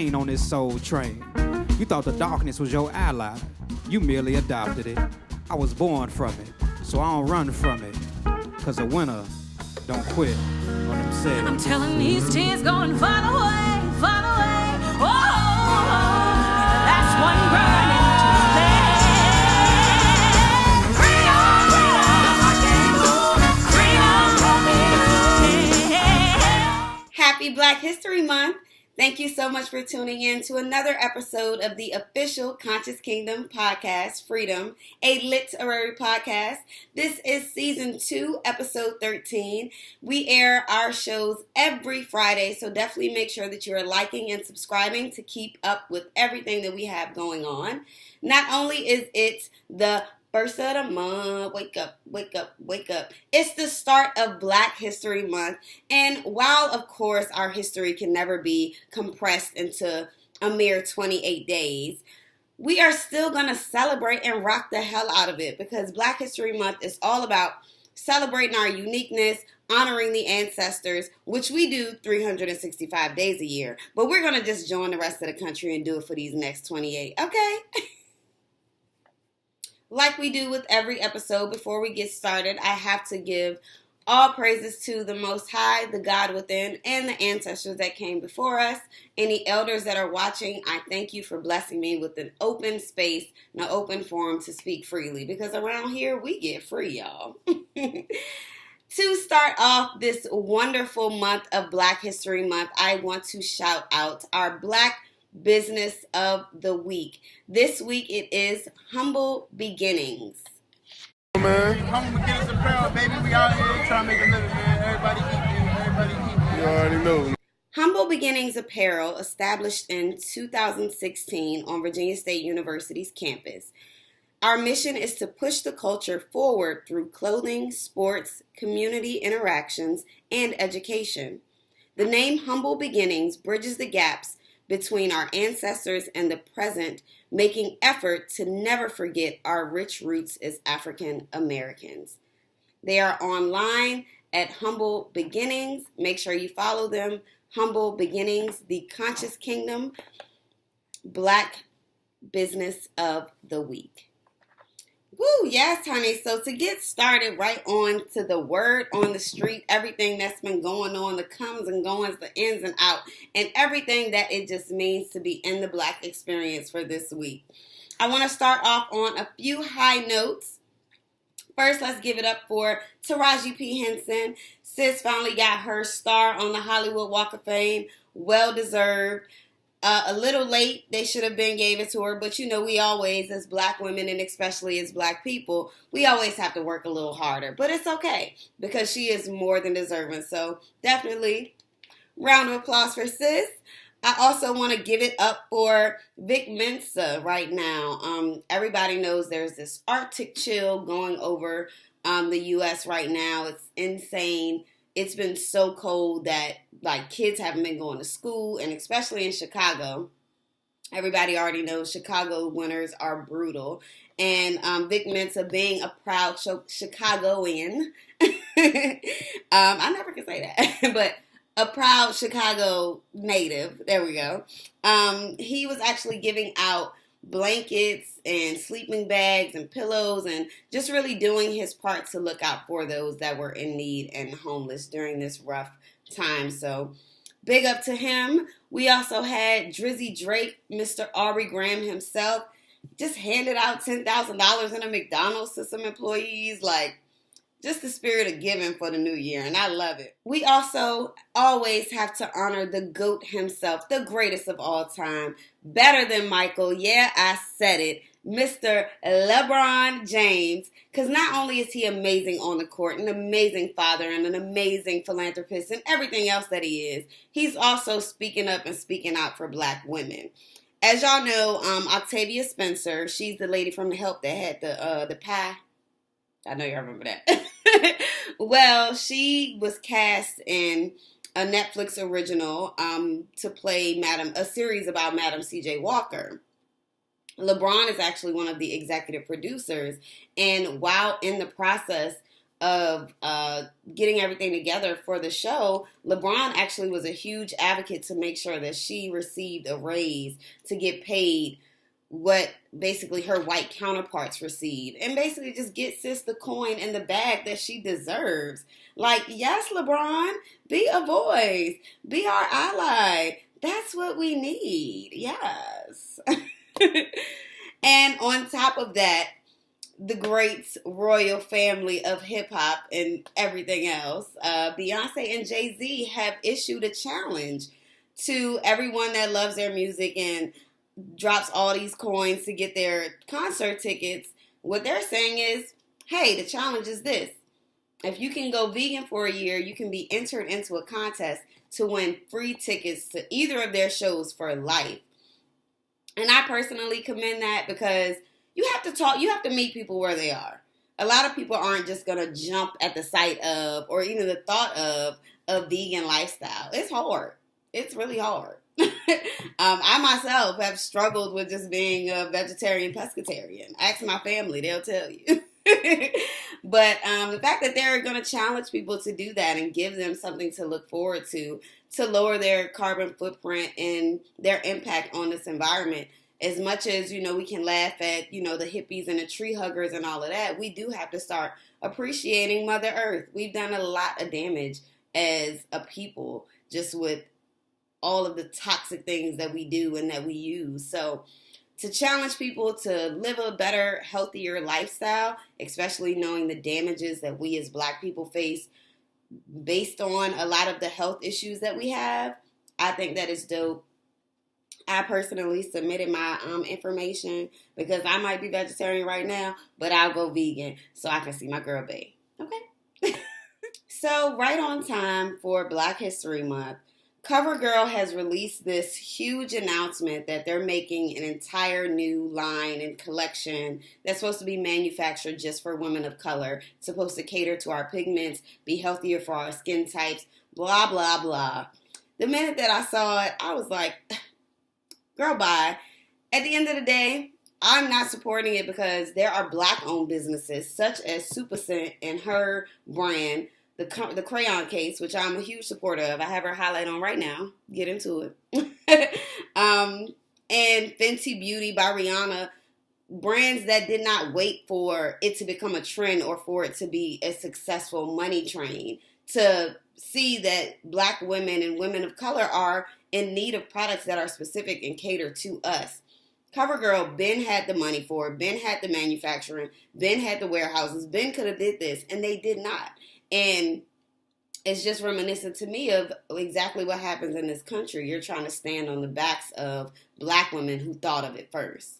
On this soul train. You thought the darkness was your ally. You merely adopted it. I was born from it, so I don't run from it. Cause a winner don't quit on themselves. I'm telling these tears going far away, far away. Oh, that's one burning to Freedom. Happy Black History Month. Thank you so much for tuning in to another episode of the official Conscious Kingdom podcast, Freedom, a literary podcast. This is season 2, episode 13. We air our shows every Friday, so definitely make sure that you're liking and subscribing to keep up with everything that we have going on. Not only is it the first of the month, wake up, wake up, wake up. It's the start of Black History Month. And while, of course, our history can never be compressed into a mere 28 days, we are still going to celebrate and rock the hell out of it because Black History Month is all about celebrating our uniqueness, honoring the ancestors, which we do 365 days a year. But we're going to just join the rest of the country and do it for these next 28, okay? Like we do with every episode, before we get started, I have to give all praises to the Most High, the God within, and the ancestors that came before us. Any elders that are watching, I thank you for blessing me with an open space and an open forum to speak freely, because around here, we get free, y'all. To start off this wonderful month of Black History Month, I want to shout out our Black Business of the Week. This week it is Humble Beginnings. Man. Humble Beginnings apparel, baby. We out here trying to make a living, man. Everybody keep you. You already know. Humble Beginnings Apparel, established in 2016 on Virginia State University's campus. Our mission is to push the culture forward through clothing, sports, community interactions, and education. The name Humble Beginnings bridges the gaps between our ancestors and the present, making effort to never forget our rich roots as African Americans. They are online at Humble Beginnings. Make sure you follow them. Humble Beginnings, the Conscious Kingdom, Black Business of the Week. Woo, yes, honey. So to get started right on to the word on the street, everything that's been going on, the comes and goings, the ins and out, and everything that it just means to be in the Black experience for this week. I want to start off on a few high notes. First, let's give it up for Taraji P. Henson. Sis finally got her star on the Hollywood Walk of Fame. Well deserved. A little late, they should have been gave it to her, but you know, we always, as Black women and especially as Black people, we always have to work a little harder. But it's okay, because she is more than deserving. So definitely, round of applause for sis. I also want to give it up for Vic Mensa right now. Everybody knows there's this Arctic chill going over the U.S. right now. It's insane. It's been so cold that like kids haven't been going to school, and especially in Chicago. Everybody already knows Chicago winters are brutal. And Vic Mensa, being a proud Chicagoan, I never can say that, but a proud Chicago native, there we go. He was actually giving out blankets and sleeping bags and pillows and just really doing his part to look out for those that were in need and homeless during this rough time. So big up to him. We also had Drizzy Drake, Mr. Aubrey Graham himself, just handed out $10,000 in a McDonald's to some employees. Like, just the spirit of giving for the new year, and I love it. We also always have to honor the GOAT himself, the greatest of all time, better than Michael. Yeah, I said it. Mr. LeBron James, because not only is he amazing on the court, an amazing father and an amazing philanthropist and everything else that he is, he's also speaking up and speaking out for Black women. As y'all know, Octavia Spencer, she's the lady from The Help that had the pie. I know y'all remember that. Well, she was cast in a Netflix original to play a series about Madam C.J. Walker. LeBron is actually one of the executive producers, and while in the process of getting everything together for the show, LeBron actually was a huge advocate to make sure that she received a raise, to get paid what basically her white counterparts receive, and basically just get sis the coin in the bag that she deserves. Like, yes, LeBron, be a voice, be our ally. That's what we need. Yes. And on top of that, the great royal family of hip hop and everything else, Beyonce and Jay-Z have issued a challenge to everyone that loves their music and drops all these coins to get their concert tickets. What they're saying is, hey, the challenge is this. If you can go vegan for a year, you can be entered into a contest to win free tickets to either of their shows for life. And I personally commend that, because you have to meet people where they are. A lot of people aren't just going to jump at the sight of, or even the thought of, a vegan lifestyle. It's hard. It's really hard. I myself have struggled with just being a vegetarian pescatarian. Ask my family, they'll tell you. But the fact that they're going to challenge people to do that and give them something to look forward to lower their carbon footprint and their impact on this environment. As much as, we can laugh at, the hippies and the tree huggers and all of that, we do have to start appreciating Mother Earth. We've done a lot of damage as a people just with all of the toxic things that we do and that we use. So to challenge people to live a better, healthier lifestyle, especially knowing the damages that we as Black people face based on a lot of the health issues that we have, I think that is dope. I personally submitted my information because I might be vegetarian right now, but I'll go vegan so I can see my girl bae. Okay? So right on time for Black History Month, CoverGirl has released this huge announcement that they're making an entire new line and collection that's supposed to be manufactured just for women of color. It's supposed to cater to our pigments, be healthier for our skin types, blah, blah, blah. The minute that I saw it, I was like, girl, bye. At the end of the day, I'm not supporting it because there are Black-owned businesses such as Supercent and her brand, the crayon case, which I'm a huge supporter of. I have her highlight on right now. Get into it. And Fenty Beauty by Rihanna, brands that did not wait for it to become a trend or for it to be a successful money train to see that Black women and women of color are in need of products that are specific and cater to us. CoverGirl, Ben had the money for it, Ben had the manufacturing, Ben had the warehouses, Ben could have did this, and they did not. And it's just reminiscent to me of exactly what happens in this country. You're trying to stand on the backs of Black women who thought of it first.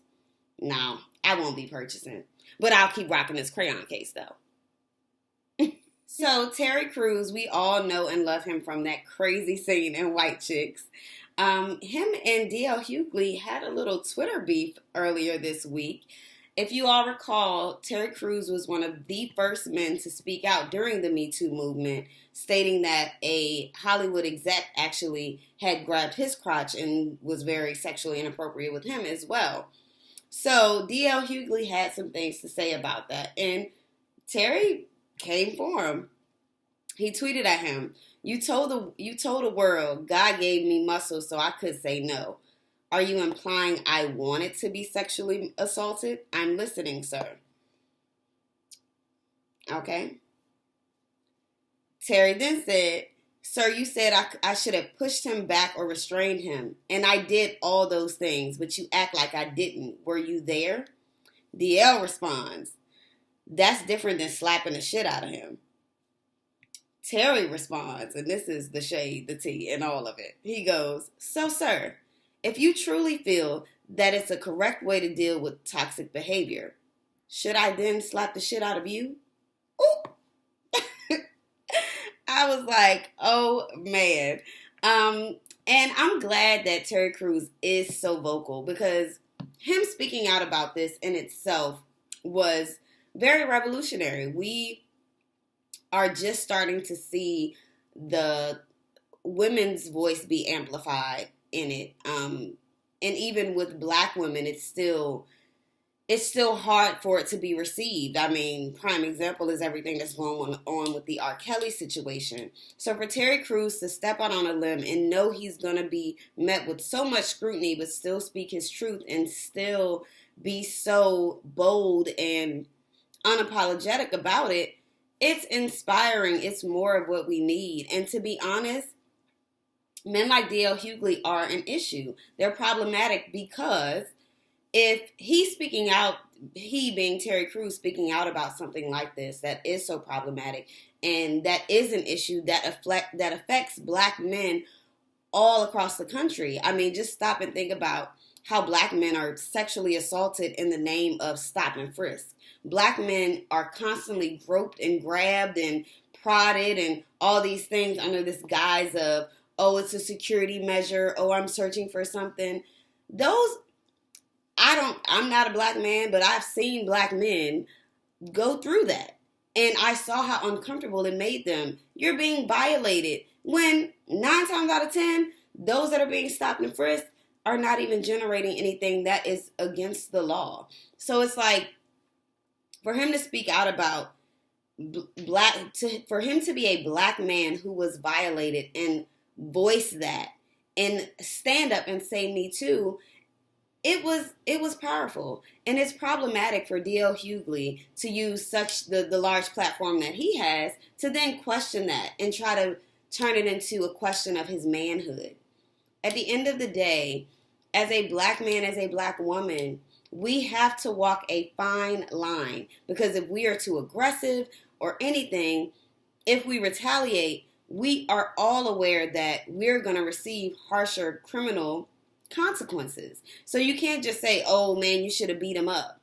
No, I won't be purchasing, but I'll keep rocking this crayon case though. So Terry Crews, we all know and love him from that crazy scene in White Chicks. Him and D.L. Hughley had a little Twitter beef earlier this week. If you all recall, Terry Crews was one of the first men to speak out during the Me Too movement, stating that a Hollywood exec actually had grabbed his crotch and was very sexually inappropriate with him as well. So D.L. Hughley had some things to say about that, and Terry came for him. He tweeted at him, You told the world God gave me muscles so I could say no. Are you implying I wanted to be sexually assaulted? I'm listening, sir. Okay. Terry then said, Sir, you said I should have pushed him back or restrained him. And I did all those things, but you act like I didn't. Were you there? DL responds, That's different than slapping the shit out of him. Terry responds, and this is the shade, the tea, and all of it. He goes, So, sir, if you truly feel that it's a correct way to deal with toxic behavior, should I then slap the shit out of you? Ooh. I was like, oh, man. And I'm glad that Terry Crews is so vocal, because him speaking out about this in itself was very revolutionary. We are just starting to see the women's voice be amplified in it. And even with Black women, it's it's still hard for it to be received. I mean, prime example is everything that's going on with the R. Kelly situation. So for Terry Crews to step out on a limb and know he's going to be met with so much scrutiny, but still speak his truth and still be so bold and unapologetic about it, it's inspiring. It's more of what we need. And to be honest, men like D.L. Hughley are an issue. They're problematic because if he's speaking out, he being Terry Crews speaking out about something like this that is so problematic and that is an issue that affects black men all across the country. I mean, just stop and think about how black men are sexually assaulted in the name of stop and frisk. Black men are constantly groped and grabbed and prodded and all these things under this guise of, oh, it's a security measure. Oh, I'm searching for something. I'm not a black man, but I've seen black men go through that. And I saw how uncomfortable it made them. You're being violated when 9 times out of 10, those that are being stopped and frisked are not even generating anything that is against the law. So it's like, for him to speak out about for him to be a black man who was violated and voice that and stand up and say me too, it was powerful. And it's problematic for D.L. Hughley to use such the large platform that he has to then question that and try to turn it into a question of his manhood. At the end of the day, as a black man, as a black woman, we have to walk a fine line, because if we are too aggressive or anything, if we retaliate, we are all aware that we're going to receive harsher criminal consequences. So you can't just say, oh man, you should have beat him up.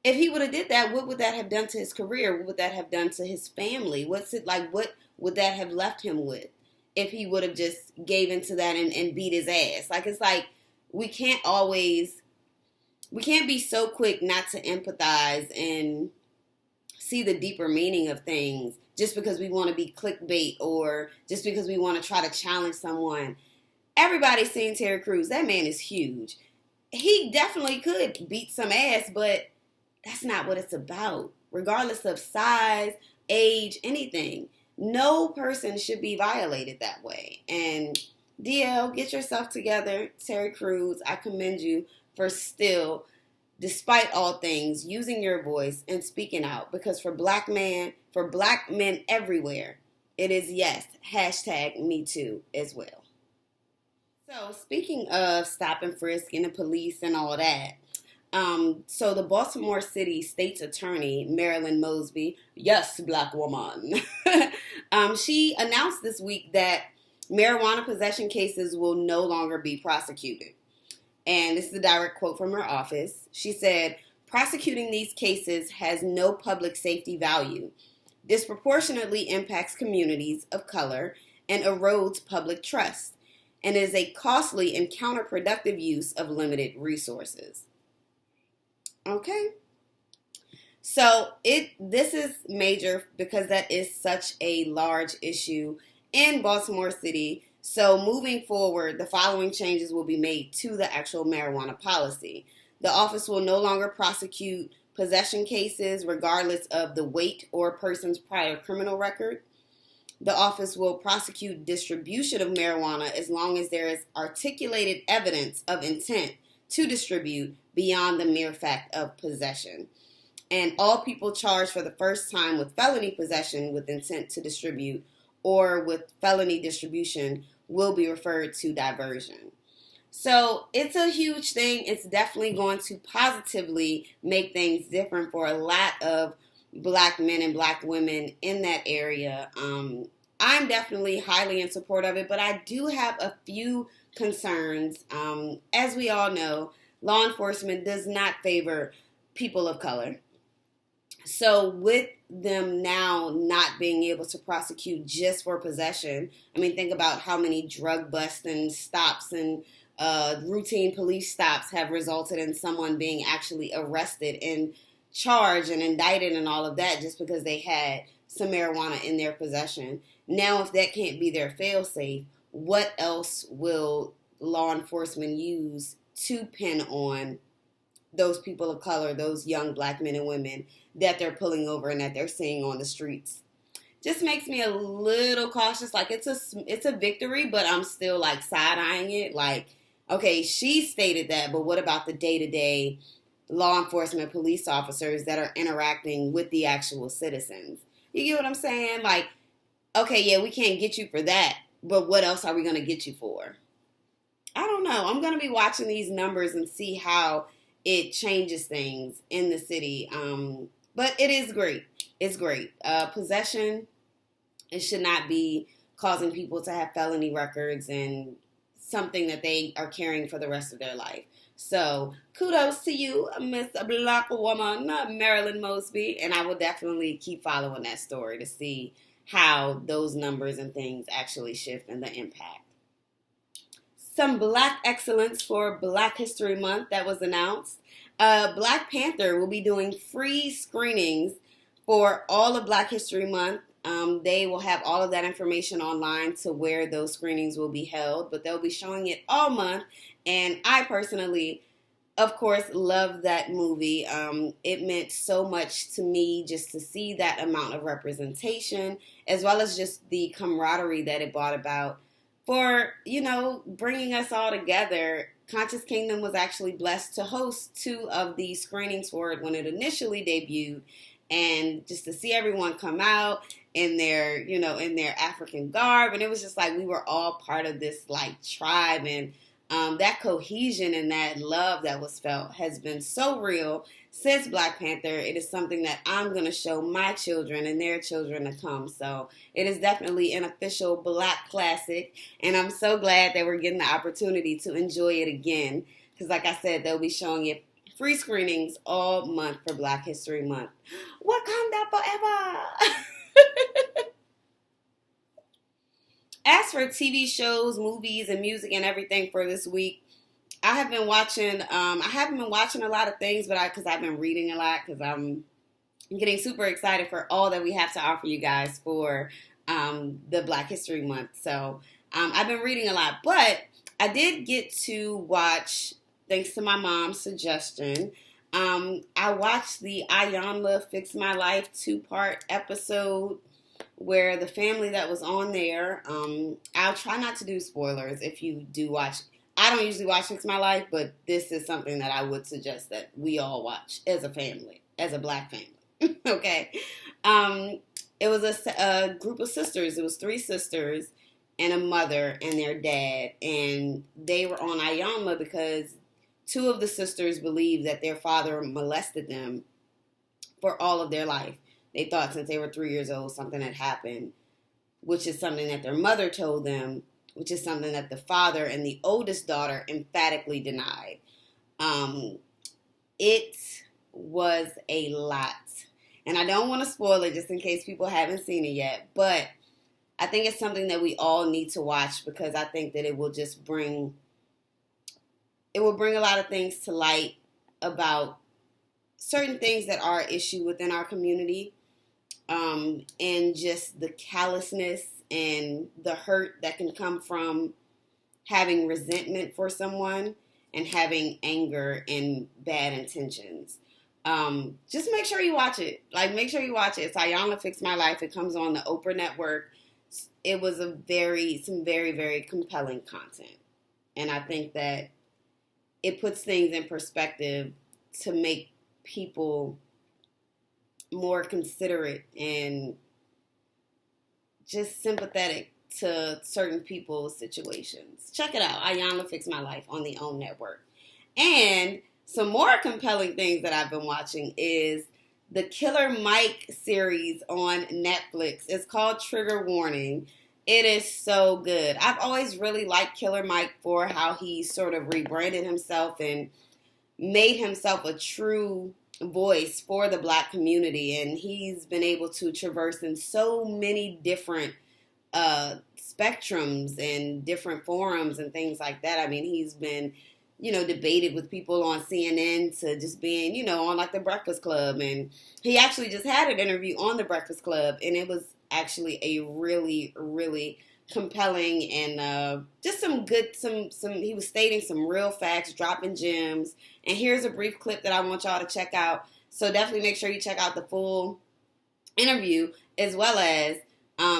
If he would have did that, what would that have done to his career? What would that have done to his family? What would that have left him with if he would have just gave into that and beat his ass? It's like we can't be so quick not to empathize and see the deeper meaning of things just because we want to be clickbait or just because we want to try to challenge someone. Everybody's seen Terry Crews. That man is huge. He definitely could beat some ass, but that's not what it's about. Regardless of size, age, anything, no person should be violated that way. And DL, get yourself together. Terry Crews, I commend you for still, despite all things, using your voice and speaking out. Because for black men everywhere, it is yes, #MeToo as well. So speaking of stop and frisk and the police and all that, so the Baltimore City State's Attorney, Marilyn Mosby, yes, black woman, she announced this week that marijuana possession cases will no longer be prosecuted. And this is a direct quote from her office. She said, prosecuting these cases has no public safety value, disproportionately impacts communities of color, and erodes public trust, and is a costly and counterproductive use of limited resources. Okay. So this is major because that is such a large issue in Baltimore City. So moving forward, the following changes will be made to the actual marijuana policy. The office will no longer prosecute possession cases regardless of the weight or person's prior criminal record. The office will prosecute distribution of marijuana as long as there is articulated evidence of intent to distribute beyond the mere fact of possession. And all people charged for the first time with felony possession with intent to distribute or with felony distribution will be referred to diversion. So it's a huge thing. It's definitely going to positively make things different for a lot of black men and black women in that area. I'm definitely highly in support of it, but I do have a few concerns. As we all know, law enforcement does not favor people of color. So with them now not being able to prosecute just for possession, I mean, think about how many drug busts and stops and routine police stops have resulted in someone being actually arrested and charged and indicted and all of that just because they had some marijuana in their possession. Now, if that can't be their fail-safe, what else will law enforcement use to pin on those people of color, those young black men and women that they're pulling over and that they're seeing on the streets. Just makes me a little cautious. Like, it's a victory, but I'm still like side-eyeing it. Like, okay, she stated that, but what about the day-to-day law enforcement police officers that are interacting with the actual citizens? You get what I'm saying? Like, okay, yeah, we can't get you for that, but what else are we going to get you for? I don't know. I'm going to be watching these numbers and see how it changes things in the city. But it is great. It's great. Possession, it should not be causing people to have felony records and something that they are carrying for the rest of their life. So kudos to you, Miss Black Woman, Marilyn Mosby. And I will definitely keep following that story to see how those numbers and things actually shift and the impact. Some Black excellence for Black History Month that was announced. Black Panther will be doing free screenings for all of Black History Month. They will have all of that information online to where those screenings will be held, but they'll be showing it all month. And I personally, of course, love that movie. It meant so much to me just to see that amount of representation, as well as just the camaraderie that it brought about for, bringing us all together. Conscious Kingdom was actually blessed to host 2 of the screenings for it when it initially debuted. And just to see everyone come out in their, in their African garb. And it was just like we were all part of this, like, tribe. And that cohesion and that love that was felt has been so real since Black Panther. It is something that I'm going to show my children and their children to come. So it is definitely an official Black classic. And I'm so glad that we're getting the opportunity to enjoy it again. Because like I said, they'll be showing it free screenings all month for Black History Month. Wakanda forever! As for TV shows, movies, and music and everything for this week, I have been watching, I haven't been watching a lot of things, but because I've been reading a lot, because I'm getting super excited for all that we have to offer you guys for the Black History Month. So I've been reading a lot, but I did get to watch, thanks to my mom's suggestion, I watched the Ayanla Fix My Life 2-part episode where the family that was on there, I'll try not to do spoilers if you do watch. I don't usually watch Fix My Life, but this is something that I would suggest that we all watch as a family, as a Black family. Okay. It was a group of sisters. It was 3 sisters and a mother and their dad. And they were on Ayanla because 2 of the sisters believed that their father molested them for all of their life. They thought since they were 3 years old, something had happened, which is something that their mother told them, which is something that the father and the oldest daughter emphatically denied. It was a lot. And I don't want to spoil it just in case people haven't seen it yet, but I think it's something that we all need to watch because I think that it will just bring a lot of things to light about certain things that are an issue within our community, and just the callousness and the hurt that can come from having resentment for someone and having anger and bad intentions. Just make sure you watch it. Make sure you watch it. It's Ayanla Fix My Life. It comes on the Oprah Network. It was some very, very compelling content. And I think that it puts things in perspective to make people more considerate and just sympathetic to certain people's situations. Check it out. Ayanla Fix My Life on the OWN Network. And some more compelling things that I've been watching is the Killer Mike series on Netflix. It's called Trigger Warning. It is so good. I've always really liked Killer Mike for how he sort of rebranded himself and made himself a true voice for the Black community. And he's been able to traverse in so many different spectrums and different forums and things like that. I mean, he's been, debated with people on CNN to just being, on like the Breakfast Club. And he actually just had an interview on the Breakfast Club, and it was actually a really, really compelling and just some good, he was stating some real facts, dropping gems. And here's a brief clip that I want y'all to check out. So definitely make sure you check out the full interview as well as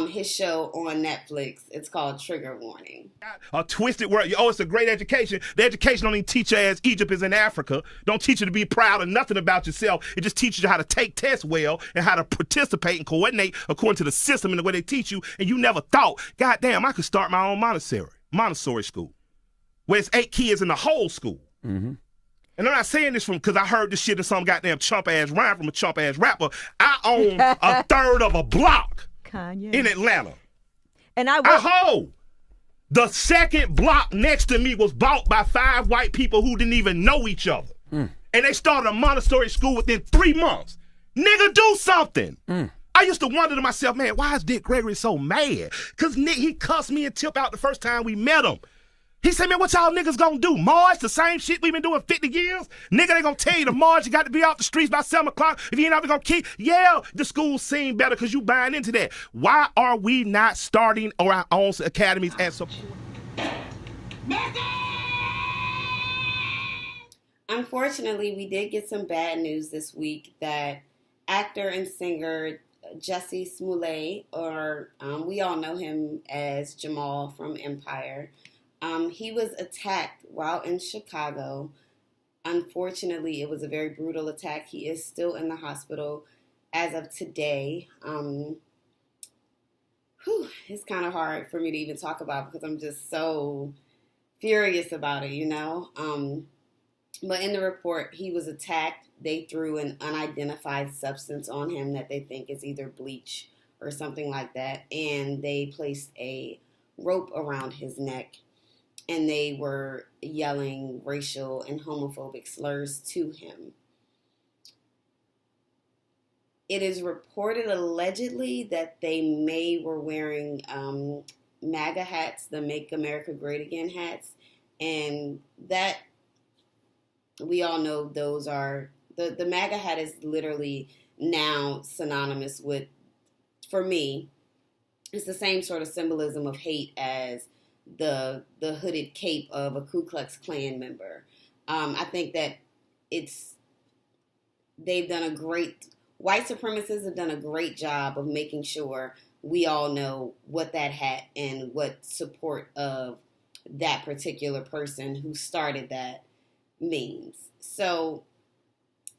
his show on Netflix. It's called Trigger Warning. A twisted word. Oh, it's a great education. The education don't even teach you as Egypt is in Africa. Don't teach you to be proud of nothing about yourself. It just teaches you how to take tests well and how to participate and coordinate according to the system and the way they teach you. And you never thought, God damn, I could start my own Montessori school, where it's 8 kids in the whole school. Mm-hmm. And I'm not saying this because I heard this shit in some goddamn chump-ass rhyme from a chump-ass rapper. I own a third of a block Kanye. in Atlanta. And I the second block next to me was bought by 5 white people who didn't even know each other. And they started a Montessori school within 3 months. Nigga, do something. I used to wonder to myself, man, why is Dick Gregory so mad? Because Nick, he cussed me and Tip out the first time we met him. He said, man, what y'all niggas gonna do? March, the same shit we've been doing 50 years? Nigga, they gonna tell you to march, you got to be out the streets by 7 o'clock. If you ain't out, they gonna keep. Yeah, the schools seem better because you buying into that. Why are we not starting our own academies and support? Unfortunately, we did get some bad news this week that actor and singer Jussie Smollett, or we all know him as Jamal from Empire, he was attacked while in Chicago. Unfortunately, it was a very brutal attack. He is still in the hospital as of today. It's kind of hard for me to even talk about because I'm just so furious about it, you know? But in the report, he was attacked. They threw an unidentified substance on him that they think is either bleach or something like that. And they placed a rope around his neck. And they were yelling racial and homophobic slurs to him. It is reported allegedly that they were wearing MAGA hats, the Make America Great Again hats. And that, we all know those are, the MAGA hat is literally now synonymous with, for me, it's the same sort of symbolism of hate as the hooded cape of a Ku Klux Klan member. I think that white supremacists have done a great job of making sure we all know what that hat and what support of that particular person who started that means. So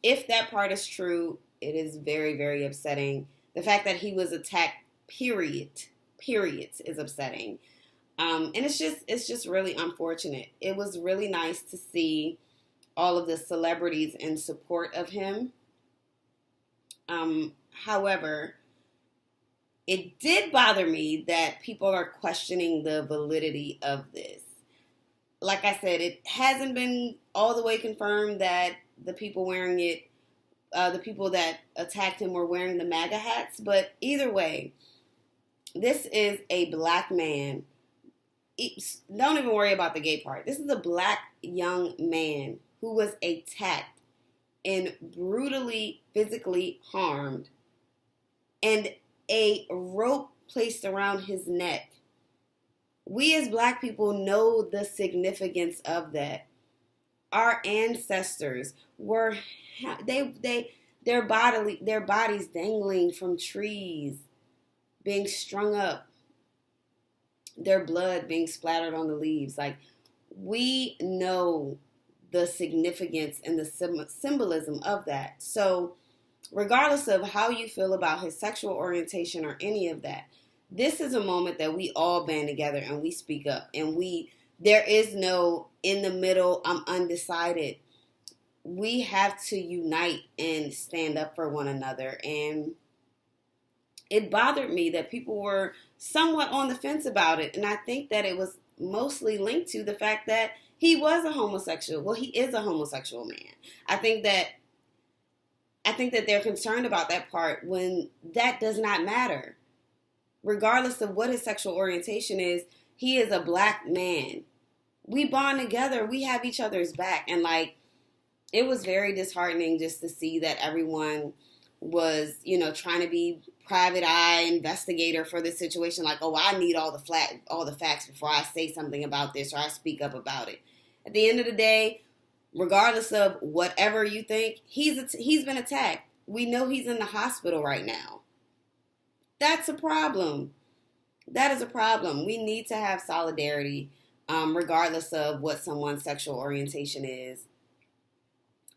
if that part is true, it is very, very upsetting. The fact that he was attacked, periods, is upsetting. And it's just really unfortunate. It was really nice to see all of the celebrities in support of him. However, it did bother me that people are questioning the validity of this. Like I said, it hasn't been all the way confirmed that the people wearing it, the people that attacked him were wearing the MAGA hats. But either way, this is a black man. Don't even worry about the gay part. This is a black young man who was attacked and brutally physically harmed and a rope placed around his neck. We as black people know the significance of that. Our ancestors were, their bodies dangling from trees, being strung up, their blood being splattered on the leaves. Like, we know the significance and the symbolism of that. So regardless of how you feel about his sexual orientation or any of that, this is a moment that we all band together and we speak up. And there is no in the middle, I'm undecided. We have to unite and stand up for one another. And it bothered me that people were somewhat on the fence about it. And I think that it was mostly linked to the fact that he was a homosexual. Well, he is a homosexual man. I think that they're concerned about that part when that does not matter. Regardless of what his sexual orientation is, he is a black man. We bond together. We have each other's back. And it was very disheartening just to see that everyone was, trying to be private eye investigator for this situation. Like, oh, I need all the facts before I say something about this or I speak up about it. At the end of the day, regardless of whatever you think, he's been attacked. We know he's in the hospital right now. That's a problem. That is a problem. We need to have solidarity, regardless of what someone's sexual orientation is.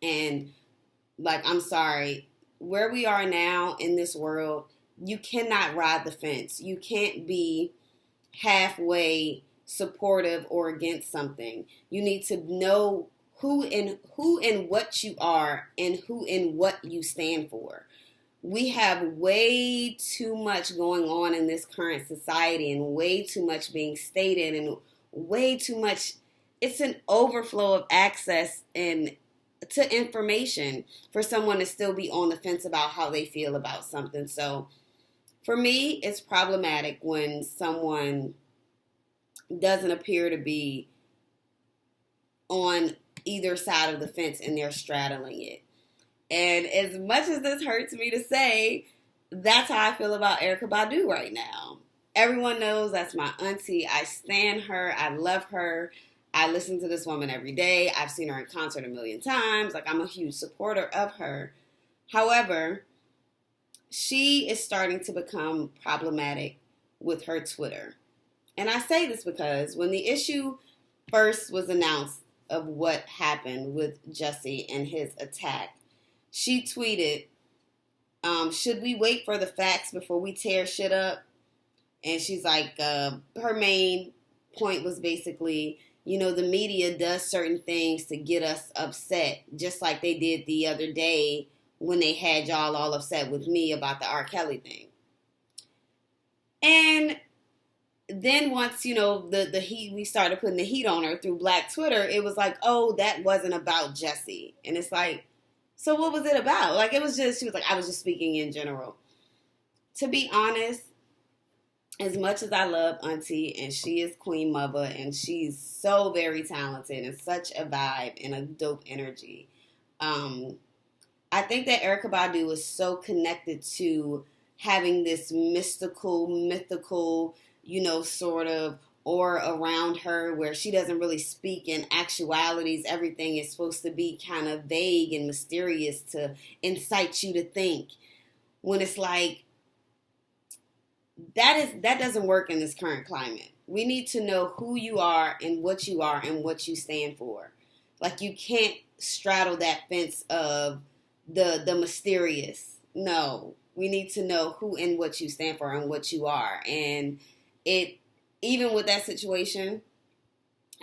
And, I'm sorry, where we are now in this world, you cannot ride the fence. You can't be halfway supportive or against something. You need to know who and what you are and who and what you stand for. We have way too much going on in this current society and way too much being stated and way too much. It's an overflow of access and to information for someone to still be on the fence about how they feel about something. So for me, it's problematic when someone doesn't appear to be on either side of the fence and they're straddling it. And as much as this hurts me to say, that's how I feel about Erykah Badu right now. Everyone knows that's my auntie. I stan her. I love her. I listen to this woman every day. I've seen her in concert a million times. I'm a huge supporter of her. However, she is starting to become problematic with her Twitter. And I say this because when the issue first was announced of what happened with Jussie and his attack, she tweeted, should we wait for the facts before we tear shit up? And she's like, her main point was basically, the media does certain things to get us upset, just like they did the other day when they had y'all all upset with me about the R. Kelly thing. And then once, the heat, we started putting the heat on her through Black Twitter, it was like, oh, that wasn't about Jussie. And it's like, so what was it about? It was just, she was like, I was just speaking in general. To be honest, as much as I love Auntie, and she is Queen Mother, and she's so very talented and such a vibe and a dope energy, I think that Erykah Badu is so connected to having this mythical, sort of aura around her where she doesn't really speak in actualities. Everything is supposed to be kind of vague and mysterious to incite you to think. When it's like, that doesn't work in this current climate. We need to know who you are and what you stand for. You can't straddle that fence of the mysterious. No, we need to know who and what you stand for and what you are. And even with that situation,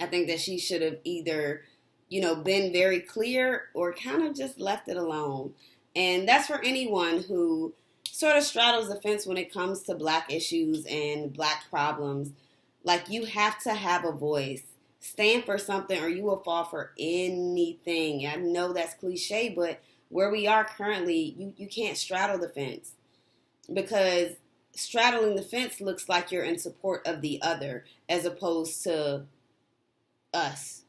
I think that she should have either, been very clear or kind of just left it alone. And that's for anyone who sort of straddles the fence when it comes to Black issues and Black problems. You have to have a voice. Stand for something or you will fall for anything. I know that's cliche, but where we are currently, you can't straddle the fence. Because straddling the fence looks like you're in support of the other as opposed to us.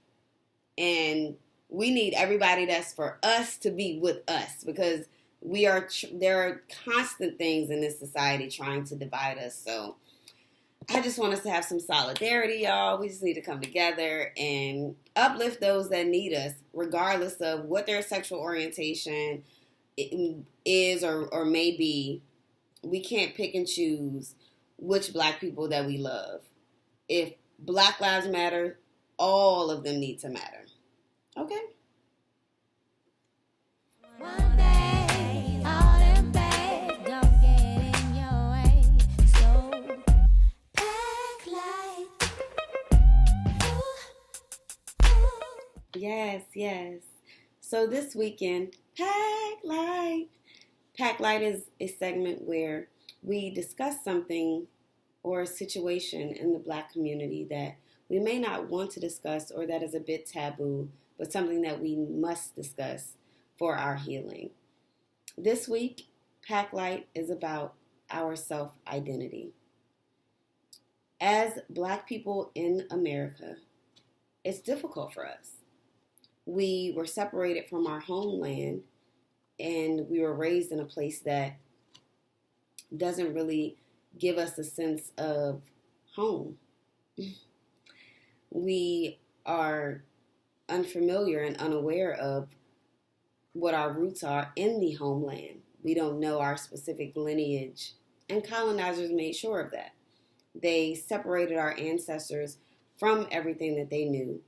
And we need everybody that's for us to be with us, because there are constant things in this society trying to divide us. So I just want us to have some solidarity, y'all. We just need to come together and uplift those that need us, regardless of what their sexual orientation is or may be. We can't pick and choose which Black people that we love. If Black lives matter, all of them need to matter. Okay? One day, all them bags don't get in your way. So, act like, Yes. So this weekend, Pack Light. Pack Light is a segment where we discuss something or a situation in the Black community that we may not want to discuss or that is a bit taboo, but something that we must discuss for our healing. This week, Pack Light is about our self-identity. As Black people in America, it's difficult for us. We were separated from our homeland And we were raised in a place that doesn't really give us a sense of home. We are unfamiliar and unaware of what our roots are in the homeland. We don't know our specific lineage, and colonizers made sure of that. They separated our ancestors from everything that they knew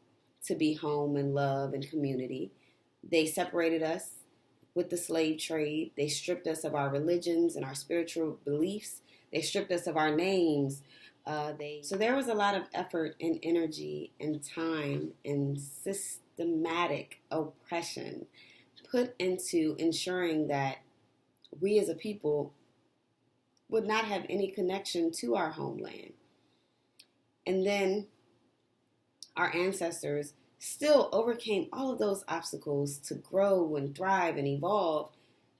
to be home and love and community. They separated us with the slave trade. They stripped us of our religions and our spiritual beliefs. They stripped us of our names. So there was a lot of effort and energy and time and systematic oppression put into ensuring that we as a people would not have any connection to our homeland. And then our ancestors still overcame all of those obstacles to grow and thrive and evolve,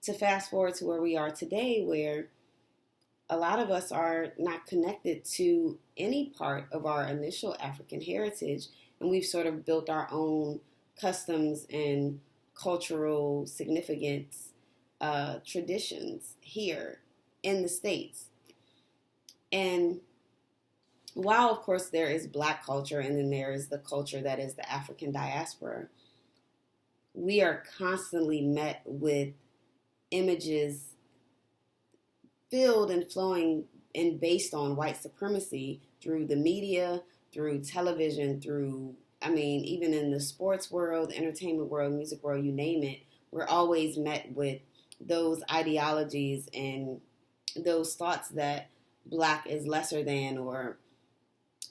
to fast forward to where we are today, where a lot of us are not connected to any part of our initial African heritage, and we've sort of built our own customs and cultural significance, traditions here in the States. And while, of course, there is Black culture and then there is the culture that is the African diaspora, we are constantly met with images filled and flowing and based on white supremacy through the media, through television, even in the sports world, entertainment world, music world, you name it. We're always met with those ideologies and those thoughts that Black is lesser than, or,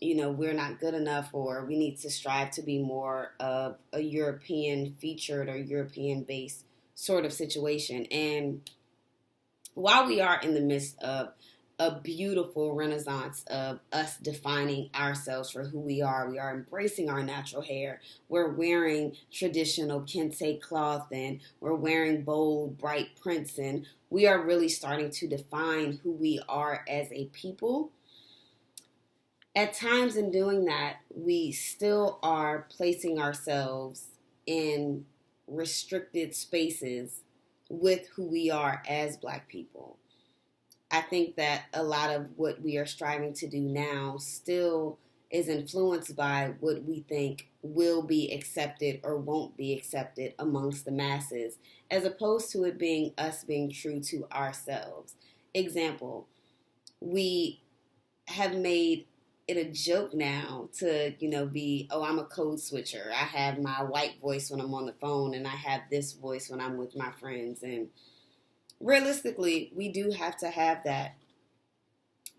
we're not good enough, or we need to strive to be more of a European featured or European based sort of situation. And while we are in the midst of a beautiful renaissance of us defining ourselves for who we are embracing our natural hair, we're wearing traditional kente cloth, and we're wearing bold, bright prints, and we are really starting to define who we are as a people. At times in doing that, we still are placing ourselves in restricted spaces with who we are as Black people. I think that a lot of what we are striving to do now still is influenced by what we think will be accepted or won't be accepted amongst the masses, as opposed to it being us being true to ourselves. Example, we have made it a joke now to, be, I'm a code switcher. I have my white voice when I'm on the phone, and I have this voice when I'm with my friends. And realistically, we do have to have that.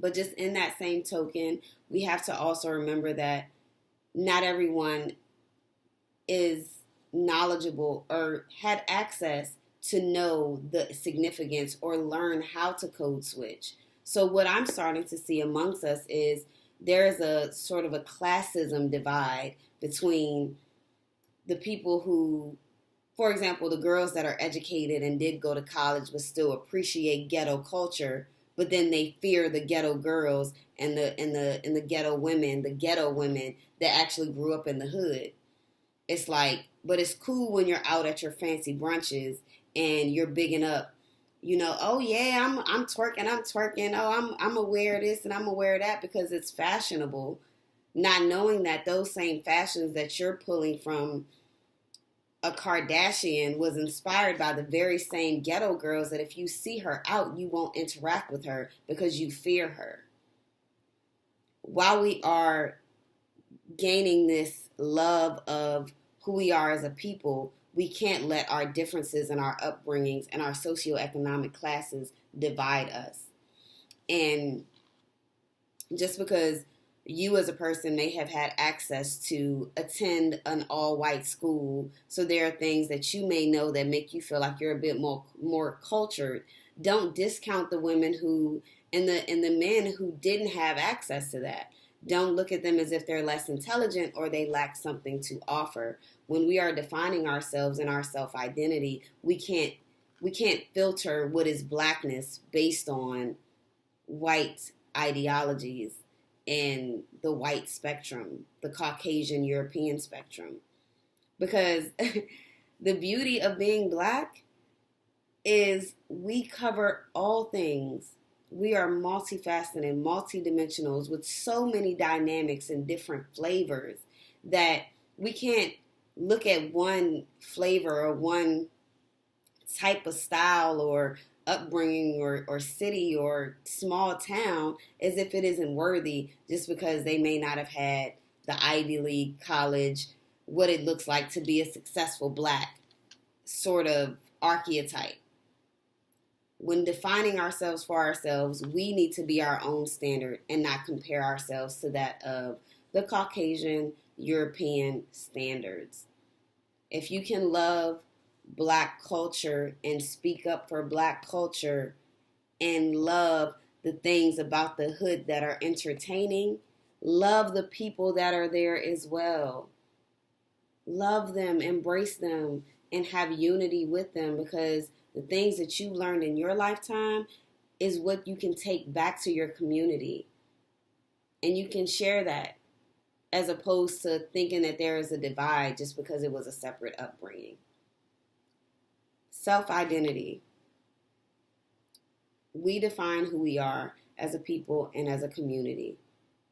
But just in that same token, we have to also remember that not everyone is knowledgeable or had access to know the significance or learn how to code switch. So what I'm starting to see amongst us is there's a sort of a classism divide between the people who, for example, the girls that are educated and did go to college but still appreciate ghetto culture, but then they fear the ghetto girls and the ghetto women that actually grew up in the hood. It's like, but it's cool when you're out at your fancy brunches and you're bigging up, oh yeah, I'm twerking. Oh, I'm aware of this and I'm aware of that because it's fashionable, not knowing that those same fashions that you're pulling from a Kardashian was inspired by the very same ghetto girls that if you see her out, you won't interact with her because you fear her. While we are gaining this love of who we are as a people, we can't let our differences and our upbringings and our socioeconomic classes divide us. And just because you as a person may have had access to attend an all-white school, so there are things that you may know that make you feel like you're a bit more cultured, don't discount the women who and the men who didn't have access to that. Don't look at them as if they're less intelligent or they lack something to offer. When we are defining ourselves and our self-identity, we can't filter what is Blackness based on white ideologies and the white spectrum, the Caucasian European spectrum. Because the beauty of being Black is we cover all things. We are multifaceted, multidimensionals with so many dynamics and different flavors that we can't look at one flavor or one type of style or upbringing or city or small town as if it isn't worthy just because they may not have had the Ivy League college, what it looks like to be a successful Black sort of archetype. When defining ourselves for ourselves, we need to be our own standard and not compare ourselves to that of the Caucasian European standards. If you can love Black culture and speak up for Black culture and love the things about the hood that are entertaining, love the people that are there as well. Love them, embrace them, and have unity with them, because the things that you learned in your lifetime is what you can take back to your community. And you can share that as opposed to thinking that there is a divide just because it was a separate upbringing. Self-identity. We define who we are as a people and as a community,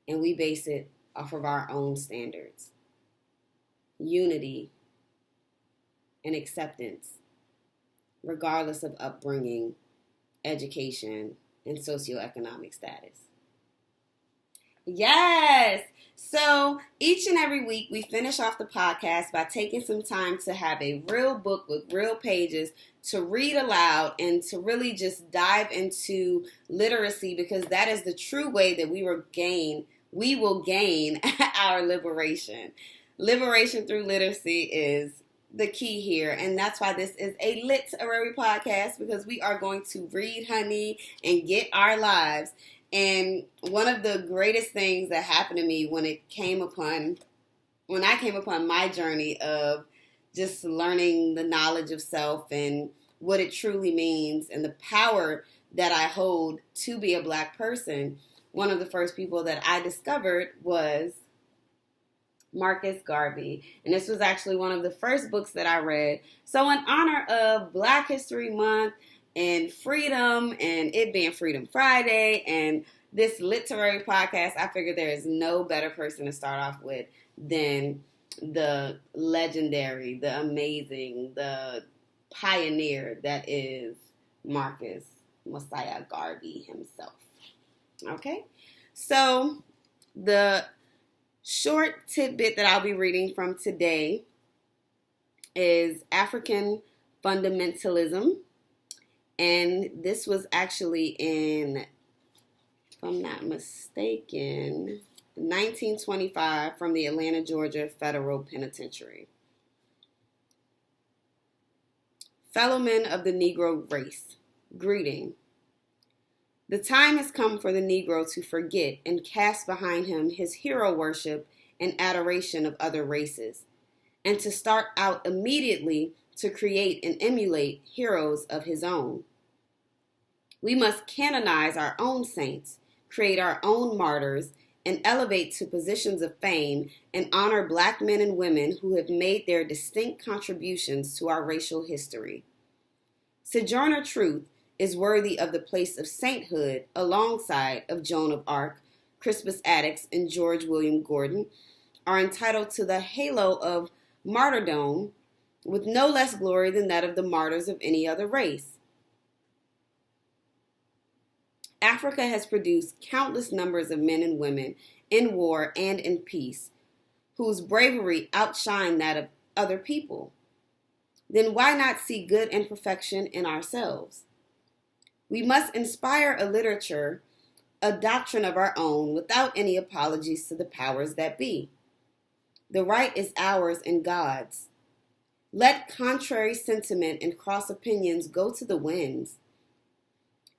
and we base it off of our own standards. Unity and acceptance, regardless of upbringing, education, and socioeconomic status. Yes! So each and every week we finish off the podcast by taking some time to have a real book with real pages to read aloud and to really just dive into literacy, because that is the true way that we will gain our liberation. Liberation through literacy is the key here, and that's why this is a literary podcast, because we are going to read, honey, and get our lives. And one of the greatest things that happened to me when I came upon my journey of just learning the knowledge of self and what it truly means and the power that I hold to be a Black person, one of the first people that I discovered was Marcus Garvey. And this was actually one of the first books that I read. So in honor of Black History Month and Freedom and it being Freedom Friday and this literary podcast, I figured there is no better person to start off with than the legendary, the amazing, the pioneer that is Marcus Mosiah Garvey himself. Okay? So the short tidbit that I'll be reading from today is African Fundamentalism. And this was actually in, if I'm not mistaken, 1925 from the Atlanta, Georgia Federal Penitentiary. Fellow men of the Negro race, greeting. The time has come for the Negro to forget and cast behind him his hero worship and adoration of other races, and to start out immediately to create and emulate heroes of his own. We must canonize our own saints, create our own martyrs, and elevate to positions of fame and honor Black men and women who have made their distinct contributions to our racial history. Sojourner Truth is worthy of the place of sainthood alongside of Joan of Arc, Crispus Attucks, and George William Gordon, are entitled to the halo of martyrdom with no less glory than that of the martyrs of any other race. Africa has produced countless numbers of men and women in war and in peace, whose bravery outshined that of other people. Then why not see good and perfection in ourselves? We must inspire a literature, a doctrine of our own, without any apologies to the powers that be. The right is ours and God's. Let contrary sentiment and cross opinions go to the winds.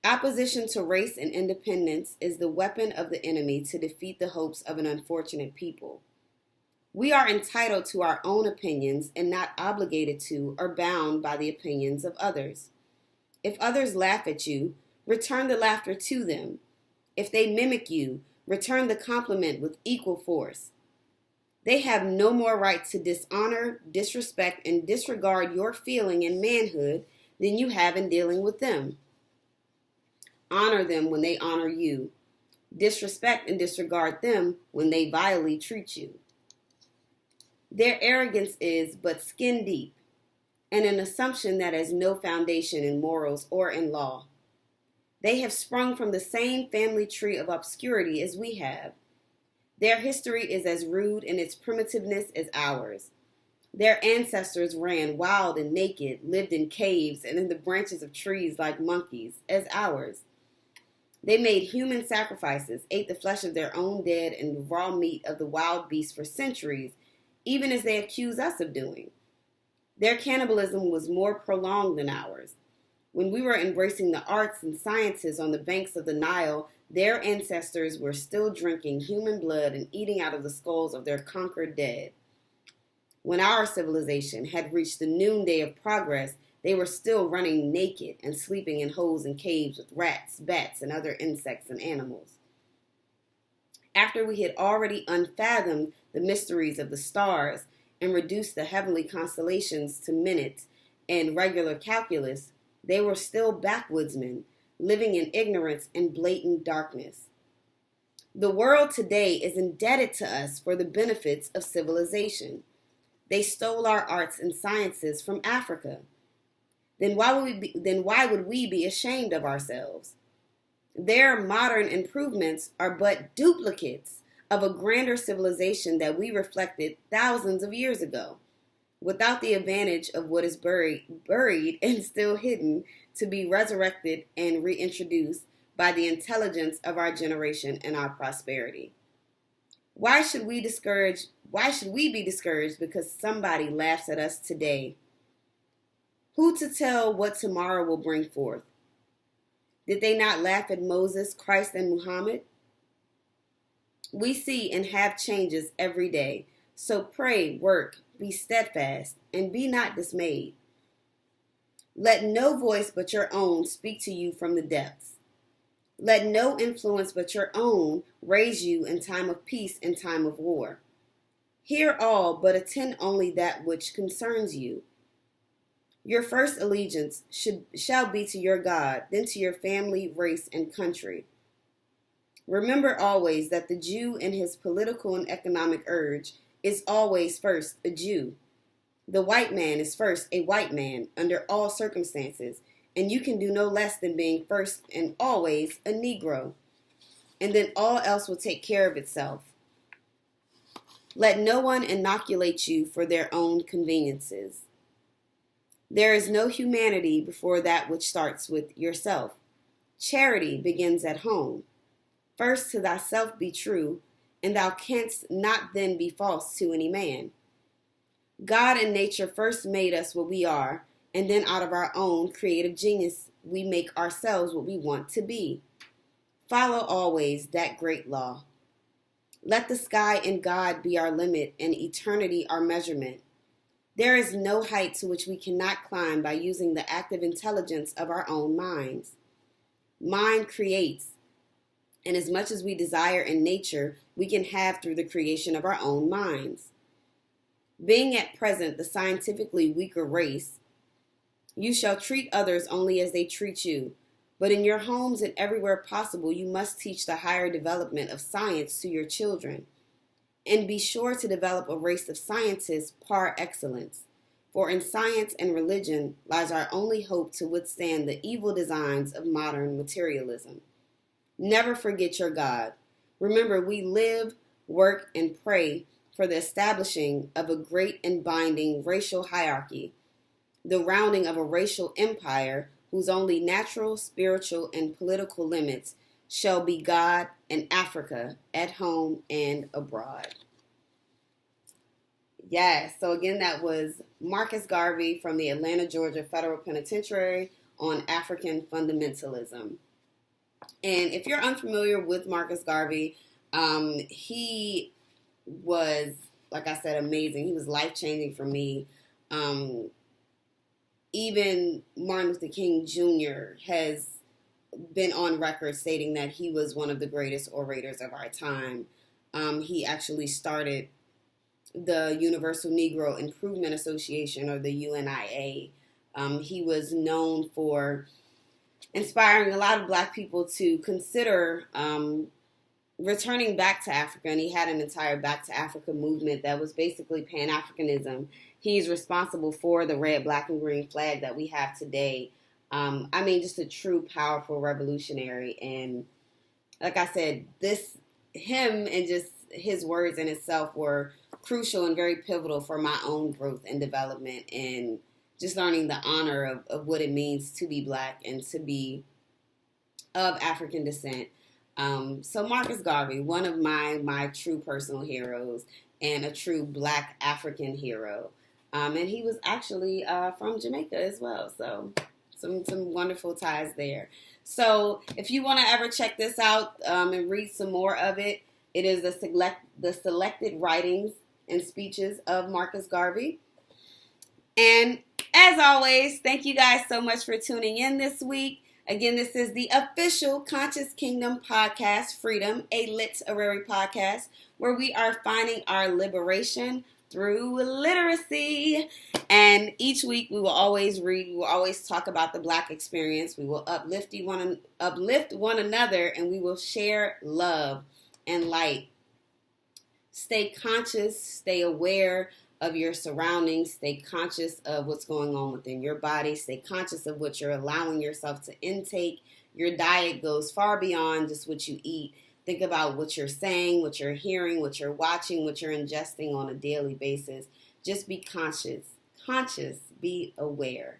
Opposition to race and independence is the weapon of the enemy to defeat the hopes of an unfortunate people. We are entitled to our own opinions and not obligated to or bound by the opinions of others. If others laugh at you, return the laughter to them. If they mimic you, return the compliment with equal force. They have no more right to dishonor, disrespect, and disregard your feeling and manhood than you have in dealing with them. Honor them when they honor you. Disrespect and disregard them when they vilely treat you. Their arrogance is but skin deep, and an assumption that has no foundation in morals or in law. They have sprung from the same family tree of obscurity as we have. Their history is as rude in its primitiveness as ours. Their ancestors ran wild and naked, lived in caves and in the branches of trees like monkeys, as ours. They made human sacrifices, ate the flesh of their own dead and the raw meat of the wild beasts for centuries, even as they accuse us of doing. Their cannibalism was more prolonged than ours. When we were embracing the arts and sciences on the banks of the Nile, their ancestors were still drinking human blood and eating out of the skulls of their conquered dead. When our civilization had reached the noonday of progress, they were still running naked and sleeping in holes and caves with rats, bats, and other insects and animals. After we had already unfathomed the mysteries of the stars and reduced the heavenly constellations to minutes and regular calculus, they were still backwoodsmen, living in ignorance and blatant darkness. The world today is indebted to us for the benefits of civilization. They stole our arts and sciences from Africa. Then why would we be ashamed of ourselves? Their modern improvements are but duplicates of a grander civilization that we reflected thousands of years ago, without the advantage of what is buried and still hidden to be resurrected and reintroduced by the intelligence of our generation and our prosperity. Why should we be discouraged because somebody laughs at us today? Who to tell what tomorrow will bring forth? Did they not laugh at Moses, Christ, and Muhammad? We see and have changes every day. So pray, work, be steadfast, and be not dismayed. Let no voice but your own speak to you from the depths. Let no influence but your own raise you in time of peace and time of war. Hear all, but attend only that which concerns you. Your first allegiance shall be to your God, then to your family, race, and country. Remember always that the Jew in his political and economic urge is always first a Jew. The white man is first a white man under all circumstances, and you can do no less than being first and always a Negro. And then all else will take care of itself. Let no one inoculate you for their own conveniences. There is no humanity before that which starts with yourself. Charity begins at home. First to thyself be true, and thou canst not then be false to any man. God and nature first made us what we are, and then out of our own creative genius we make ourselves what we want to be. Follow always that great law. Let the sky and God be our limit and eternity our measurement. There is no height to which we cannot climb by using the active intelligence of our own minds. Mind creates, and as much as we desire in nature, we can have through the creation of our own minds. Being at present the scientifically weaker race, you shall treat others only as they treat you, but in your homes and everywhere possible, you must teach the higher development of science to your children. And be sure to develop a race of scientists par excellence, for in science and religion lies our only hope to withstand the evil designs of modern materialism. Never forget your God. Remember, we live, work, and pray for the establishing of a great and binding racial hierarchy, the rounding of a racial empire whose only natural, spiritual, and political limits shall be God and Africa at home and abroad. Yes, so again, that was Marcus Garvey from the Atlanta, Georgia Federal Penitentiary on African fundamentalism. And if you're unfamiliar with Marcus Garvey, he was, like I said, amazing. He was life-changing for me. Even Martin Luther King Jr. has been on record stating that he was one of the greatest orators of our time. He actually started the Universal Negro Improvement Association, or the UNIA, He was known for inspiring a lot of Black people to consider returning back to Africa, and he had an entire Back to Africa movement that was basically Pan-Africanism. He's responsible for the red, black, and green flag that we have today. I mean, just a true, powerful revolutionary. And like I said, him and just his words in itself were crucial and very pivotal for my own growth and development, and just learning the honor of what it means to be Black and to be of African descent. So Marcus Garvey, one of my true personal heroes and a true Black African hero. And he was actually from Jamaica as well. So some wonderful ties there. So if you want to ever check this out and read some more of it, it is the selected writings and speeches of Marcus Garvey. And as always, thank you guys so much for tuning in this week. Again, this is the official Conscious Kingdom podcast, Freedom, a literary podcast, where we are finding our liberation through literacy. And each week we will always read, we will always talk about the Black experience. We will uplift one another, and we will share love and light. Stay conscious, stay aware of your surroundings, stay conscious of what's going on within your body, stay conscious of what you're allowing yourself to intake. Your diet goes far beyond just what you eat. Think about what you're saying, what you're hearing, what you're watching, what you're ingesting on a daily basis. Just be conscious, be aware.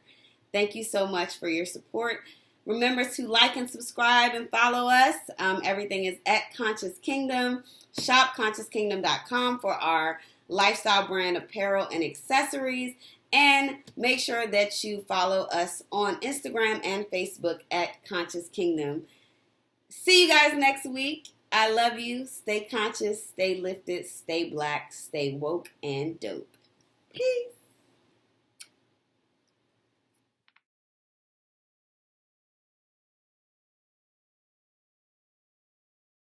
Thank you so much for your support. Remember to like and subscribe and follow us. Everything is at Conscious Kingdom. Shop ConsciousKingdom.com for our lifestyle brand apparel and accessories. And make sure that you follow us on Instagram and Facebook at Conscious Kingdom. See you guys next week. I love you. Stay conscious, stay lifted, stay Black, stay woke and dope. Peace.